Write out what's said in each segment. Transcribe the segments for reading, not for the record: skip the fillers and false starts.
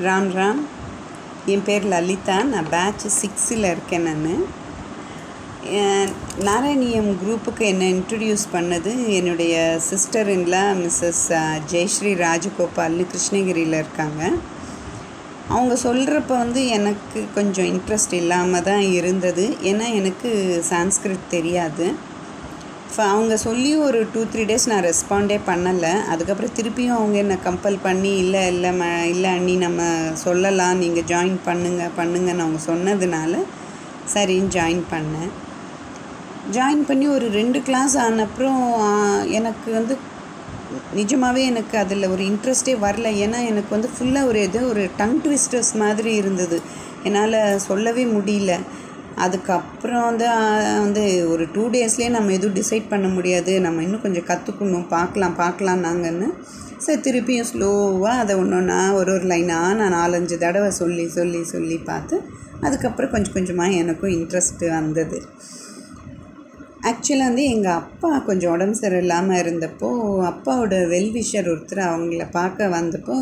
ராம் ராம். என் பேர் லலிதா. நான் பேட்ச் 6ல் இருக்கேன். நாராயணியம் குரூப்புக்கு என்னை இன்ட்ரடியூஸ் பண்ணது என்னுடைய சிஸ்டர்-இன்லா மிஸ்ஸஸ் ஜெயஸ்ரீ ராஜகோபால்னு கிருஷ்ணகிரியில் இருக்காங்க. அவங்க சொல்கிறப்ப எனக்கு கொஞ்சம் இன்ட்ரெஸ்ட் இல்லாமல் தான் இருந்தது. ஏன்னா எனக்கு சான்ஸ்கிரிட் தெரியாது. அவங்க சொல்லி ஒரு 2-3 டேஸ் நான் ரெஸ்பாண்டே பண்ணலை. அதுக்கப்புறம் திருப்பியும் அவங்க என்னை கம்பல் பண்ணி இல்லை அண்ணி நம்ம சொல்லலாம், நீங்கள் ஜாயின் பண்ணுங்கன்னு அவங்க சொன்னதுனால சரின்னு ஜாயின் பண்ணேன். ஜாயின் பண்ணி ஒரு 2 கிளாஸ் ஆனப்புறம் எனக்கு நிஜமாகவே எனக்கு அதில் ஒரு இன்ட்ரெஸ்டே வரல. ஏன்னா எனக்கு ஃபுல்லாக ஒரு டங் ட்விஸ்டர்ஸ் மாதிரி இருந்தது. என்னால் சொல்லவே முடியல. அதுக்கப்புறம் ஒரு 2 டேஸ்லேயே நம்ம எதுவும் டிசைட் பண்ண முடியாது, நம்ம இன்னும் கொஞ்சம் கற்றுக்கணும், பார்க்கலாம் நாங்கன்னு. சரி, திருப்பியும் ஸ்லோவாக அதை ஒன்றா ஒரு லைனாக நான் 4-5 தடவை சொல்லி பார்த்து அதுக்கப்புறம் கொஞ்சம் கொஞ்சமாக எனக்கும் இன்ட்ரெஸ்ட்டு வந்தது. ஆக்சுவலாக எங்கள் அப்பா கொஞ்சம் உடம்பு சரியில்லாமல் இருந்தப்போ அப்பாவோட வெல்விஷர் ஒருத்தர் அவங்கள பார்க்க வந்தப்போ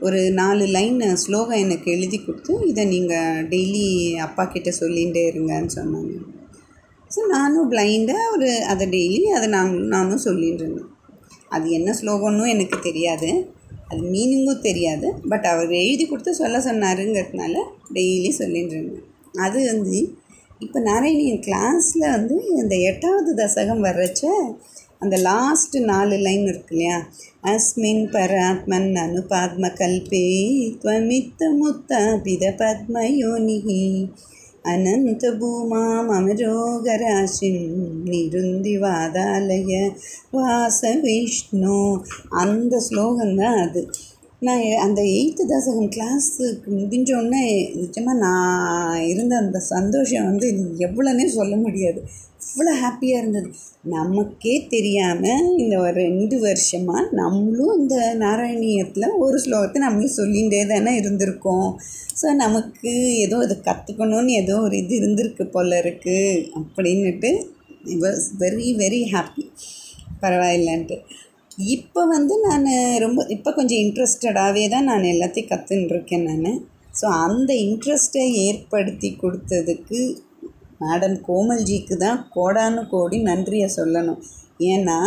ஒரு 4 லைன் ஸ்லோகம் எனக்கு எழுதி கொடுத்து, இதை நீங்கள் டெய்லி அப்பா கிட்டே சொல்லிகிட்டே இருங்கன்னு சொன்னாங்க. ஸோ நானும் பிளைண்டாக அதை டெய்லி நானும் சொல்லிகிட்டு இருந்தேன். அது என்ன ஸ்லோகம்னு எனக்கு தெரியாது, அது மீனிங்கும் தெரியாது. பட் அவர் எழுதி கொடுத்து சொல்ல சொன்னாருங்கிறதுனால டெய்லி சொல்லிகிட்டு இருந்தேன். அது இப்போ நாராயணியன் கிளாஸில் இந்த 8வது தசகம் வர்றச்ச அந்த லாஸ்ட் 4 லைன் இருக்கு இல்லையா, அஸ்மின் பராத்மன் அனுபாத்ம கல்பே த்வமித்த முத்தாபித பத்மயோனிஹி அனந்த பூமாம் அமரோகராசிம் நிருந்தி வாதாலய வாச விஷ்ணு. அந்த ஸ்லோகந்தான் அது. நான் அந்த 8th தசகம் கிளாஸுக்கு முடிஞ்சோடனே நிஜமாக நான் இருந்த அந்த சந்தோஷம் எவ்வளோன்னே சொல்ல முடியாது. இவ்வளோ ஹாப்பியாக இருந்தது. நமக்கே தெரியாமல் இந்த ஒரு 2 வருஷமாக நம்மளும் இந்த நாராயணியத்தில் ஒரு ஸ்லோகத்தை நம்மளும் சொல்லிகிட்டே தானே இருந்திருக்கோம். ஸோ நமக்கு ஏதோ அதை கற்றுக்கணுன்னு ஏதோ ஒரு இது இருந்திருக்கு போல இருக்குது அப்படின்னுட்டு வாஸ் வெரி வெரி ஹாப்பி. பரவாயில்லன்ட்டு இப்போ நான் இப்போ கொஞ்சம் இன்ட்ரெஸ்டடாகவே தான் நான் எல்லாத்தையும் கற்றுன்ருக்கேன் நான். ஸோ அந்த இன்ட்ரெஸ்ட்டை ஏற்படுத்தி கொடுத்ததுக்கு மேடம் கோமல்ஜிக்கு தான் கோடானு கோடி நன்றியை சொல்லணும். ஏன்னா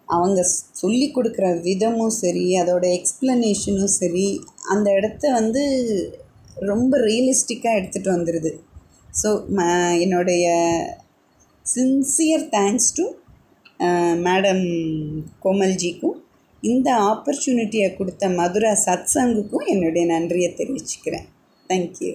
அவங்க சொல்லி கொடுக்குற விதமும் சரி, அதோட எக்ஸ்ப்ளனேஷனும் சரி, அந்த இடத்த ரொம்ப ரியலிஸ்டிக்காக எடுத்துகிட்டு வந்துடுது. ஸோ என்னுடைய சின்சியர் தேங்க்ஸ் டு மேடம் கோமல்ஜிக்கும் இந்த ஆப்பர்ச்சுனிட்டியை கொடுத்த மதுரா சத்சங்குக்கும் என்னுடைய நன்றியை தெரிவிச்சுக்கிறேன். தேங்க்யூ.